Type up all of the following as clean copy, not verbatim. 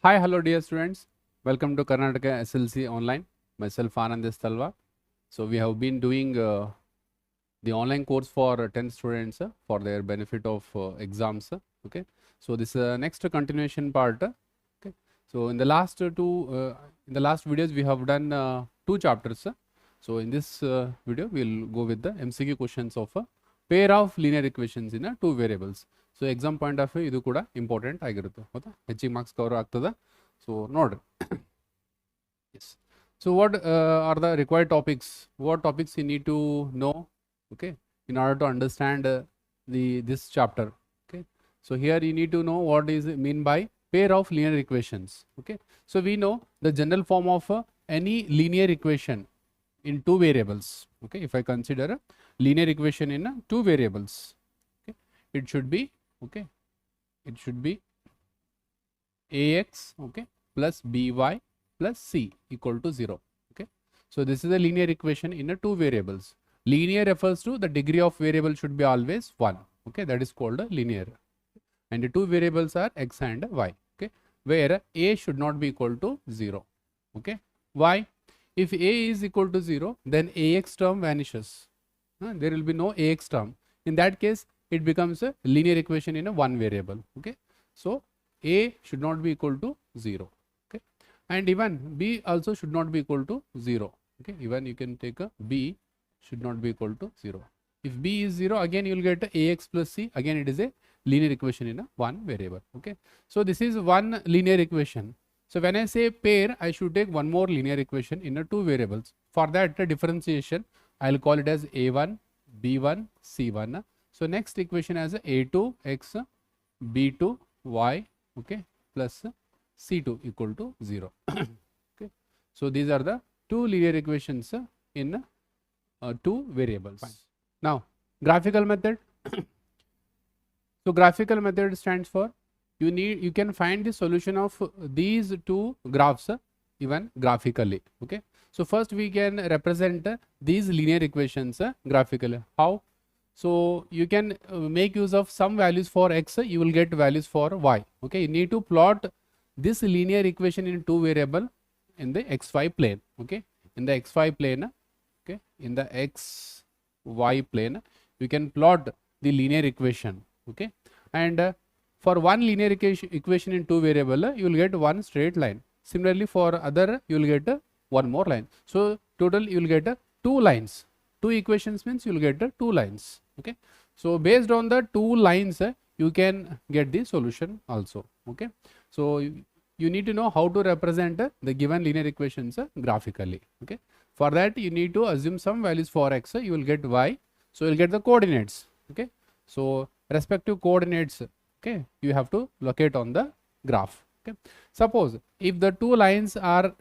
Hi, hello dear students. Welcome to Karnataka SSLC online. Myself Anand Talva. So we have been doing the online course for 10 students for their benefit of exams. Okay. So this next continuation part. Okay. So in the last in the last videos we have done two chapters. So in this video we'll go with the MCQ questions of a pair of linear equations in two variables. So exam point of view ಇದು ಕೂಡ important ಆಗಿರುತ್ತೆ ಹೌದಾ ಹೆಚ್ಚಿಗೆ marks cover ಆಗ್ತದೆ so ನೋಡ್ರಿ yes so what are the required topics what topics you need to know okay in order to understand this chapter. Okay, so here you need to know what is mean by pair of linear equations. Okay, so we know the general form of any linear equation in two variables. Okay, if I consider a linear equation in two variables, okay, it should be ax okay plus by plus c equal to 0. Okay, so this is a linear equation in two variables. Linear refers to the degree of variable should be always 1. Okay, that is called a linear. And the two variables are x and y. Okay, where a should not be equal to 0. Okay, why? If a is equal to 0, then ax term vanishes. There will be no ax term. In that case, it becomes a linear equation in a one variable. Okay, so a should not be equal to 0. Okay, and even b also should not be equal to 0. Okay, even you can take a b should not be equal to 0. If b is 0, again you will get ax plus c. Again it is a linear equation in a one variable. Okay, so this is one linear equation. So when I say pair, I should take one more linear equation in a two variables. For that differentiation, I will call it as a1 b1 c1. So next equation as a2 x b2 y okay plus c2 equal to 0. Okay, so these are the two linear equations in two variables. Fine. Now graphical method. So graphical method stands for you can find the solution of these two graphs even graphically. Okay, so first we can represent these linear equations graphically. How? So you can make use of some values for x, you will get values for y. Okay, you need to plot this linear equation in two variable in the xy plane. Okay, in the xy plane. Okay, in the xy plane you can plot the linear equation. Okay, and for one linear equation in two variable you will get one straight line. Similarly for other you will get one more line. So total you will get two lines. Two equations means you will get two lines. Okay, so based on the two lines you can get the solution also. Okay, so you need to know how to represent the given linear equations graphically. Okay, for that you need to assume some values for x, you will get y, so you will get the coordinates. Okay, so respective coordinates okay you have to locate on the graph. Okay, suppose if the two lines are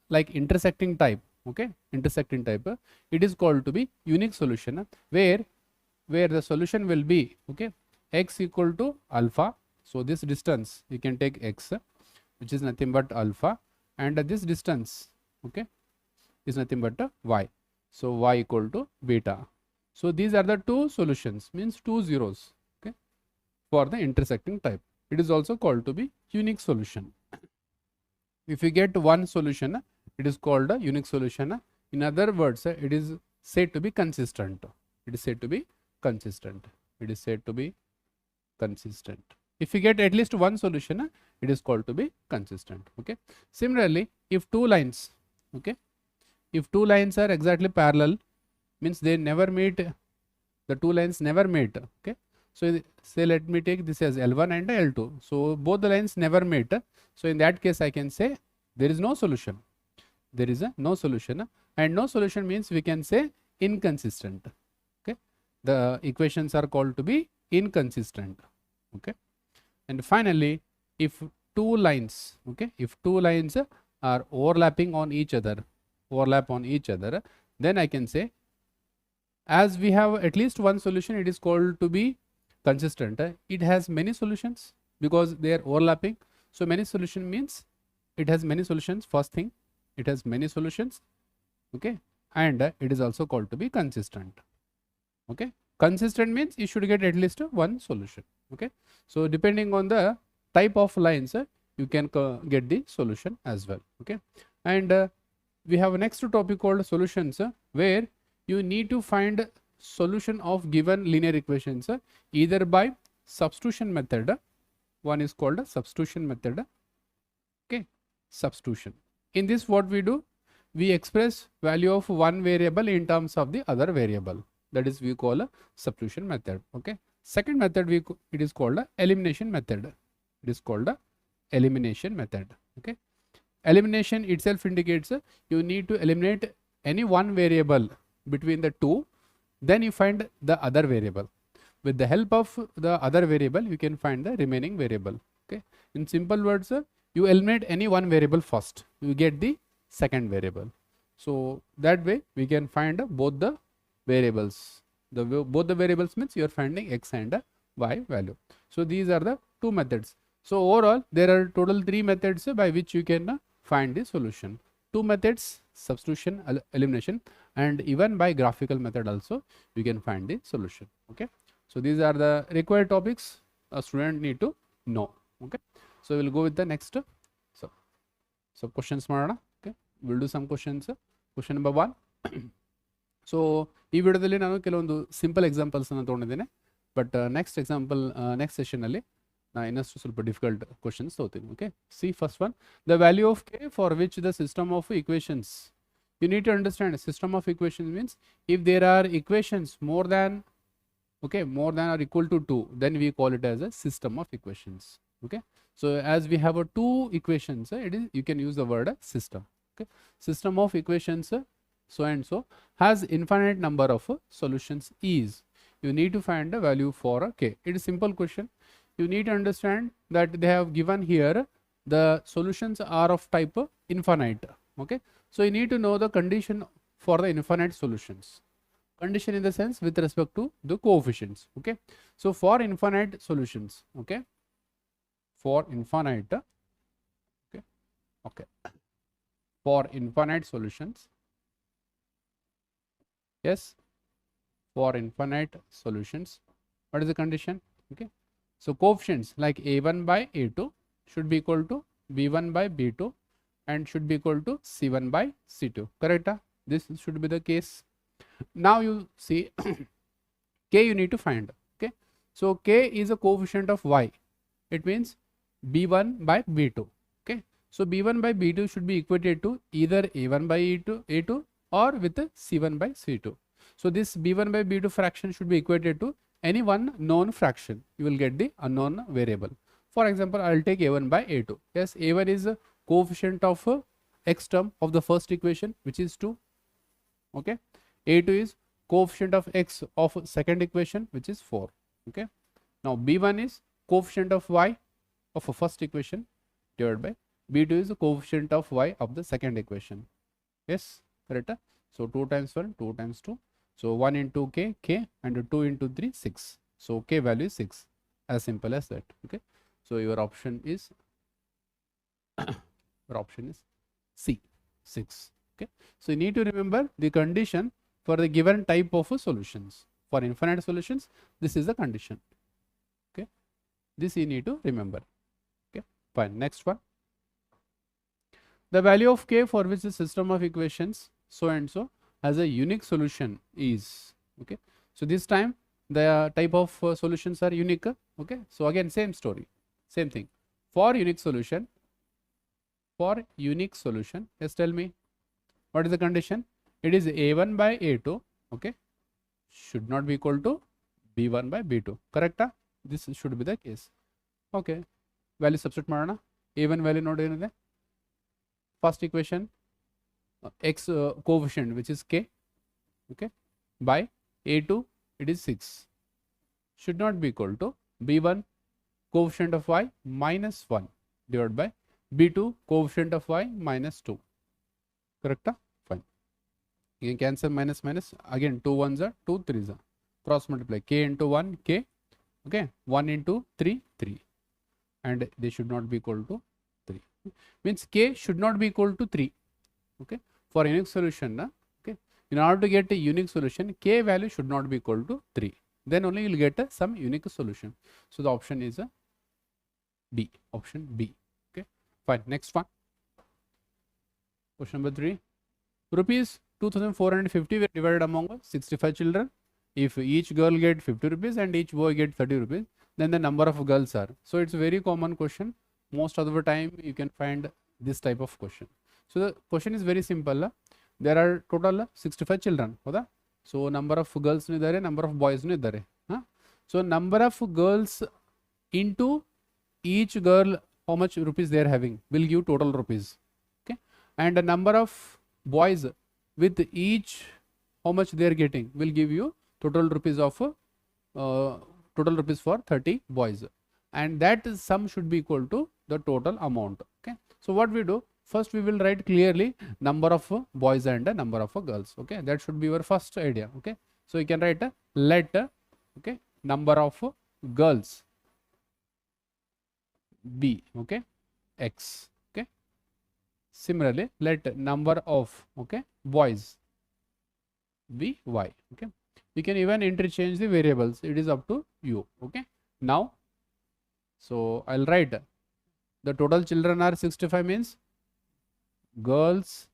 like intersecting type, okay, intersecting type, it is called to be unique solution, where the solution will be okay x equal to alpha. So this distance you can take x which is nothing but alpha, and this distance okay is nothing but y, so y equal to beta. So these are the two solutions, means two zeros okay for the intersecting type. It is also called to be unique solution. If you get one solution, it is called a unique solution. In other words, it is said to be consistent. It is said to be consistent. It is said to be consistent. If you get at least one solution, it is called to be consistent. Okay, similarly if two lines okay if two lines are exactly parallel, means they never meet, the two lines never meet. Okay, so say let me take this as L1 and L2, so both the lines never meet. So in that case I can say there is no solution. There is no solution, and no solution means we can say inconsistent. Okay, the equations are called to be inconsistent. Okay, and finally if two lines okay if two lines are overlapping on each other, then I can say as we have at least one solution, it is called to be consistent. It has many solutions because they are overlapping. So many solution means it has many solutions. First thing, it has many solutions. Okay, and it is also called to be consistent. Okay, consistent means you should get at least one solution. Okay, so depending on the type of lines you can get the solution as well. Okay, and we have a next topic called solutions, where you need to find solution of given linear equations either by substitution method. One is called a substitution method. Okay, substitution. In this, what we do, we express value of one variable in terms of the other variable. That is, we call a substitution method. Okay. Second method, it is called a elimination method. It is called a elimination method. Okay. Elimination itself indicates you need to eliminate any one variable between the two, then you find the other variable. With the help of the other variable, you can find the remaining variable. Okay. In simple words, you eliminate any one variable first, you get the second variable. So that way we can find both the variables. Both the variables means you are finding x and y value. So these are the two methods. So overall, there are total three methods by which you can find the solution. Two methods, substitution, elimination, and even by graphical method also you can find the solution. Okay. So these are the required topics a student need to know. Okay. So we'll go with the next. So questions ಮಾಡೋಣ. Okay. We'll do some questions. Question number 1. So ಈ ವಿಡಿಯೋದಲ್ಲಿ ನಾನು ಕೆಲವೊಂದು simple examples ಅನ್ನು ತೊಗೊಂಡಿದ್ದೇನೆ, but next example next ಸೆಷನಲ್ಲಿ ನಾನು ಇನ್ನಷ್ಟು ಸ್ವಲ್ಪ difficult questions ತಗೋತೀನಿ. Okay, C first one, the value of K for which the system of equations, you need to understand system of equations means if there are equations more than or equal to 2, then we call it as a system of equations. Okay, so as we have a two equations, you can use the word system. Okay, system of equations so and so has infinite number of solutions is, you need to find the value for k. It is simple question. You need to understand that they have given here the solutions are of type infinite. Okay, so you need to know the condition for the infinite solutions. Condition in the sense with respect to the coefficients. Okay, so for infinite solutions, okay, for infinite, for infinite solutions, yes, for infinite solutions, what is the condition? Okay, so coefficients like a1 by a2 should be equal to b1 by b2 and should be equal to c1 by c2. Correct? This should be the case. Now you see k you need to find. Okay, so k is a coefficient of y. It means b1 by b2. Okay, so b1 by b2 should be equated to either a1 by a2 or with c1 by c2. So this b1 by b2 fraction should be equated to any one known fraction. You will get the unknown variable. For example, I will take a1 by a2. Yes, a1 is a coefficient of x term of the first equation, which is 2. Okay, a2 is coefficient of x of second equation, which is 4. Okay, now b1 is coefficient of y of a first equation divided by b2 is the coefficient of y of the second equation. Yes, correct? So 2 times 1, 2 times 2. So 1 into k and 2 into 3, 6. So k value is 6. As simple as that. Okay, so your option is C, 6. Okay, so you need to remember the condition for the given type of solutions. For infinite solutions, this is the condition. Okay, this you need to remember. Okay, fine. Next one, the value of k for which the system of equations so and so has a unique solution is. Okay, so this time the type of solutions are unique. Okay, so again same story, same thing. For unique solution, yes, tell me what is the condition? It is a1 by a2, okay, should not be equal to b1 by b2. Correct? This should be the case. Okay, value substitute ಮಾಡೋಣ. a1 value ನೋಡಿ ಏನಿದೆ, first equation x coefficient which is k, okay, by a2 it is 6, should not be equal to b1 coefficient of y minus 1 divided by b2 coefficient of y minus 2. Correct? Fine. You can cancel minus minus. Again 2 1s are 2 3s are. Cross multiply k into 1 k. Okay, 1 into 3 3, and they should not be equal to 3. Means k should not be equal to 3. Okay, for unique solution, okay, in order to get a unique solution, k value should not be equal to 3. Then only you will get some unique solution. So the option is B. Option B. Okay. Fine. Next one. Question number 3. Rupees 2450 were divided among 65 children. If each girl get 50 rupees and each boy get 30 rupees, then the number of girls are. So it's a very common question. Most of the time you can find this type of question. So the question is very simple. There are total 65 children. So number of girls nu idare, number of boys nu idare. So number of girls into each girl, how much rupees they are having will give total rupees. Okay, and the number of boys with each how much they are getting will give you total rupees of total rupees for 30 boys, and that sum should be equal to the total amount. Okay, so what we do, first we will write clearly number of boys and number of girls. Okay, that should be your first idea. Okay, so you can write let okay number of girls be okay x. Okay, similarly let number of okay boys be y. Okay, you can even interchange the variables, it is up to you. Okay, now so I'll write the total children are 65 means girls,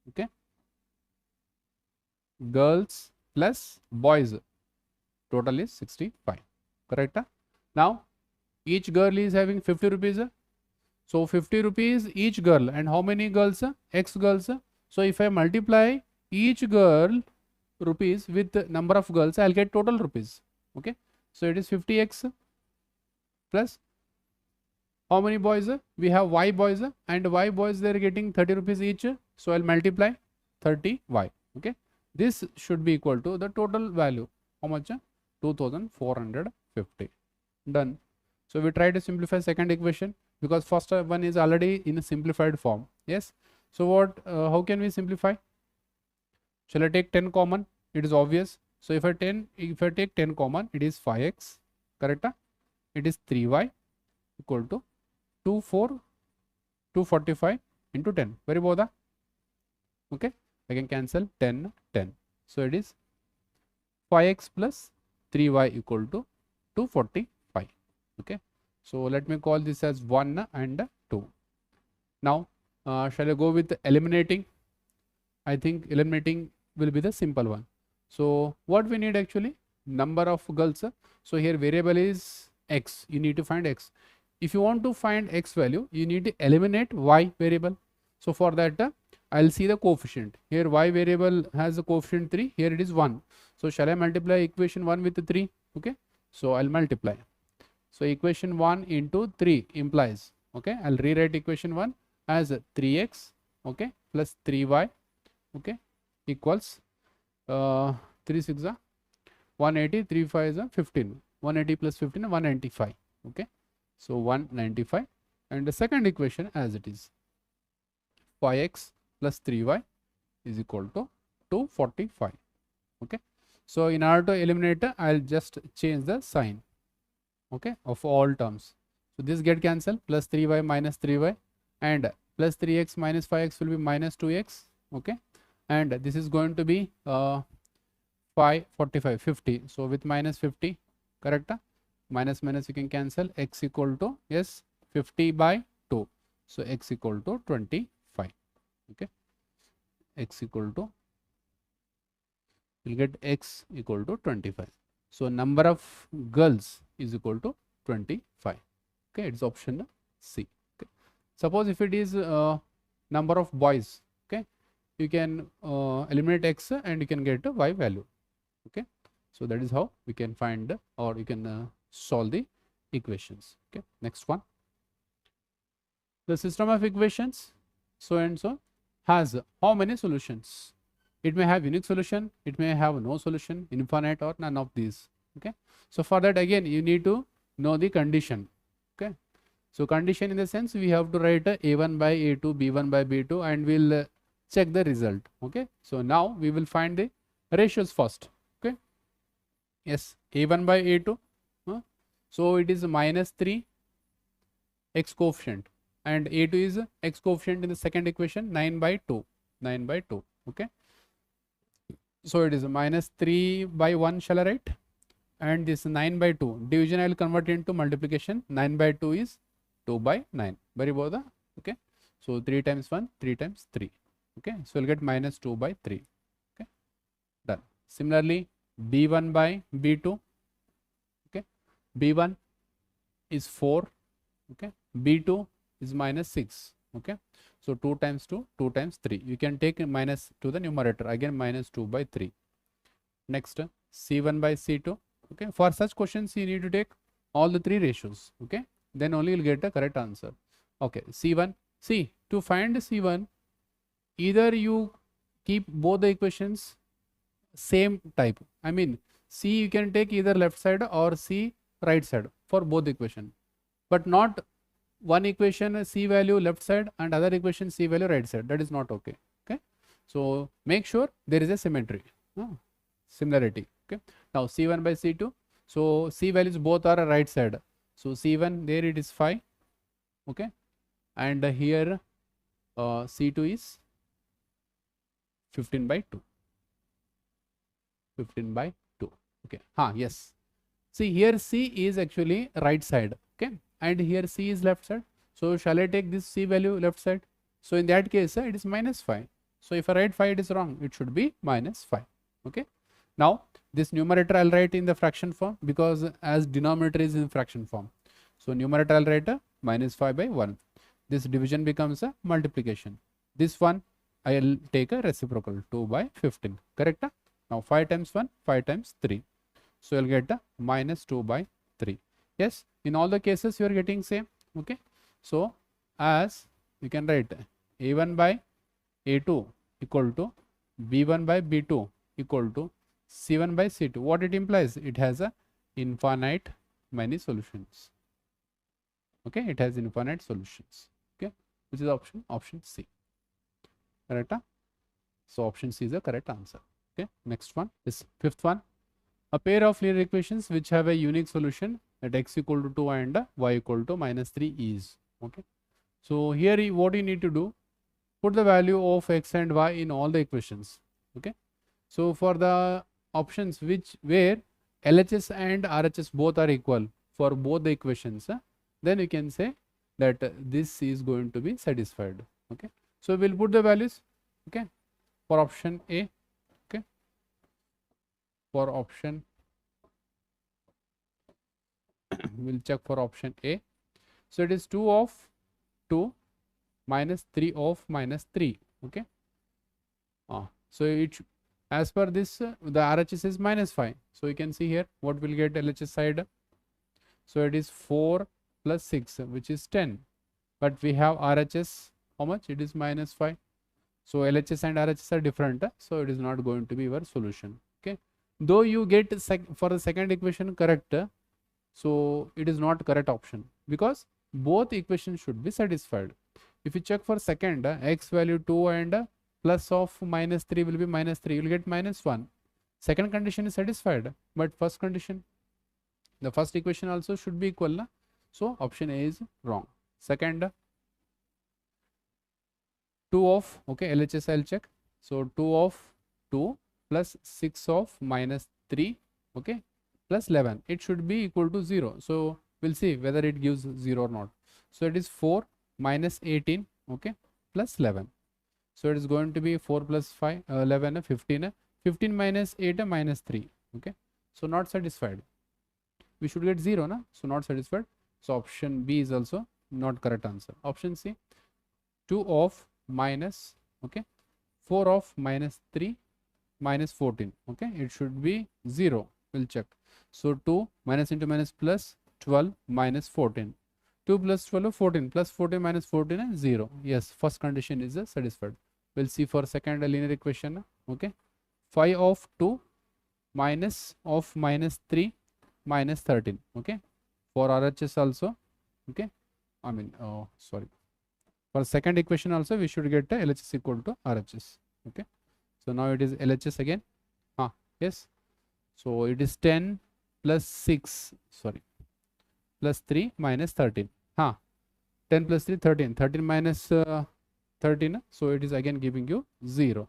okay, girls plus boys, total is 65, correct? Now each girl is having 50 rupees, so 50 rupees each girl, and how many girls? X girls. So if I multiply each girl rupees with the number of girls, I'll get total rupees. Okay, so it is 50x plus how many boys? We have y boys, and y boys they are getting 30 rupees each, so I'll multiply 30y. Okay, this should be equal to the total value, how much? 2450. Done. So we try to simplify second equation because first one is already in a simplified form. Yes, so what how can we simplify? Shall I take 10 common? It is obvious. So if I take 10 common, it is 5x, correct? It is 3y equal to 245 into 10. Very boda. Okay, I can cancel 10, 10. So it is 5x plus 3y equal to 245. Okay, so let me call this as 1 and 2. Now shall I go with eliminating? I think eliminating will be the simple one. So what we need actually, number of girls. So here variable is x, you need to find x. If you want to find x value, you need to eliminate y variable. So for that I'll see the coefficient. Here y variable has a coefficient 3, here it is 1. So shall I multiply equation 1 with 3? Okay, so I'll multiply. So equation 1 into 3 implies, okay, I'll rewrite equation 1 as 3x, okay, plus 3y, okay, equals 3 6 180, 3 5 is 15, 180 plus 15 195. Okay, so 195, and the second equation as it is 5x plus 3y is equal to 245. Okay, so in order to eliminate, I'll just change the sign, okay, of all terms. So this get cancelled, plus 3y minus 3y, and plus 3x minus 5x will be minus 2x. Okay, and this is going to be 45 50. So with minus 50, correct? Minus minus you can cancel, x equal to, yes, 50 by 2. So x equal to 25. Okay, x equal to, you'll get x equal to 25. So number of girls is equal to 25. Okay, it's option C. Okay, suppose if it is number of boys, okay, you can eliminate x and you can get a y value. Okay, so that is how we can find or you can solve the equations. Okay, next one. The system of equations so and so has how many solutions? It may have unique solution, it may have no solution, infinite, or none of these. Okay, so for that again you need to know the condition. Okay, so condition in the sense we have to write a1 by a2, b1 by b2, and we'll check the result. Okay, so now we will find the ratios first. Okay, yes, a1 by a2, so it is minus 3 x coefficient, and a2 is x coefficient in the second equation, 9 by 2, 9 by 2. Okay, so it is minus 3 by 1 shall I write, and this 9 by 2 division I will convert into multiplication. 9 by 2 is 2 by 9. Very both Okay, so 3 times 1, 3 times 3. Okay, so we'll get minus 2 by 3. Okay, done. Similarly, b1 by b2. Okay, b1 is 4. Okay, b2 is minus 6. Okay, so 2 times 2, 2 times 3. You can take minus to the numerator, again minus 2 by 3. Next, c1 by c2. Okay, for such questions you need to take all the three ratios. Okay, then only you'll get the correct answer. Okay, c1. See, to find c1, either you keep both the equations same type. I mean, c you can take either left side or c right side for both equation, but not one equation c value left side and other equation c value right side. That is not okay. Okay, so make sure there is a symmetry, similarity. Okay, now c1 by c2. So c values both are right side. So c1 there it is 5. Okay, and here c2 is 15 by 2. 15 by 2. Okay, yes. See, here c is actually right side. Okay, and here c is left side. So shall I take this c value left side? So in that case it is minus 5. So if I write 5, it is wrong. It should be minus 5. Okay, now this numerator I'll write in the fraction form, because as denominator is in fraction form. So numerator I'll write minus 5 by 1. This division becomes a multiplication. This one I'll take a reciprocal, 2 by 15. Correct? Now 5 times 1, 5 times 3. So you'll get minus 2 by 3. Yes, in all the cases you are getting same. Okay, so as you can write a1 by a2 equal to b1 by b2 equal to c1 by c2. What it implies? It has a infinite many solutions. Okay, it has infinite solutions. Okay, which is option C. Correct? So option C is the correct answer. Okay, next one is fifth one. A pair of linear equations which have a unique solution at x equal to 2 and y equal to minus 3 is. Okay, so here what you need to do, put the value of x and y in all the equations. Okay, so for the options where LHS and RHS both are equal for both the equations, then you can say that this is going to be satisfied. Okay, so we'll put the values. Okay, for option A. Okay, for option we'll check for option A. So it is 2 of 2 minus 3 of minus 3. Okay, so it as per this the RHS is minus 5. So you can see here what will get LHS side. So it is 4 plus 6, which is 10, but we have RHS how much? It is minus 5. So LHS and RHS are different, so it is not going to be your solution. Okay, though you get for the second equation correct, so it is not correct option, because both equations should be satisfied. If you check for second, x value 2 and plus of minus 3 will be minus 3, you will get minus 1. Second condition is satisfied, but first condition, the first equation also should be equal. So option A is wrong. Second, 2 of, okay, LHS I'll check. So 2 of 2 plus 6 of minus 3, okay, plus 11. It should be equal to 0. So we'll see whether it gives 0 or not. So it is 4 minus 18, okay, plus 11. So it is going to be 4 plus 5, 11, 15. 15 minus 8, minus 3. Okay, so not satisfied. We should get 0, na? So not satisfied. So option B is also not correct answer. Option C, 2 of minus, okay, 4 of minus 3 minus 14. Okay, it should be 0. We'll check. So 2 minus into minus plus 12 minus 14. 2 plus 12 14 plus 14 minus 14 is 0. Yes, first condition is satisfied. We'll see for second linear equation. Okay, 5 of 2 minus of minus 3 minus 13. Okay, for RHS also. Okay, I mean sorry, for second equation also we should get LHS equal to RHS. Okay, so now it is LHS again. Yes, so it is 10 plus 6, sorry, plus 3 minus 13. 10 plus 3 13, 13 minus 13, so it is again giving you 0.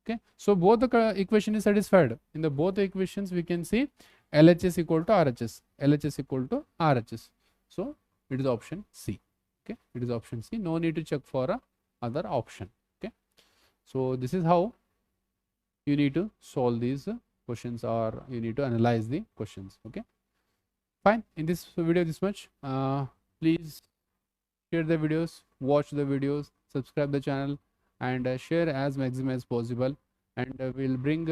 Okay, so both the equation is satisfied. In the both the equations we can see LHS equal to RHS, LHS equal to RHS. So it is option C. Okay, it is option C. No need to check for a other option. Okay, so this is how you need to solve these questions, or you need to analyze the questions. Okay, fine. In this video, this much. Please share the videos, watch the videos, subscribe the channel, and share as maximum as possible. And we'll bring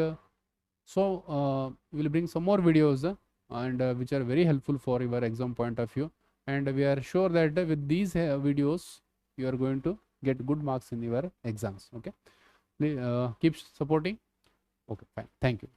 some more videos and which are very helpful for your exam point of view. And we are sure that with these videos you are going to get good marks in your exams. Okay, please keep supporting. Okay, fine. Thank you.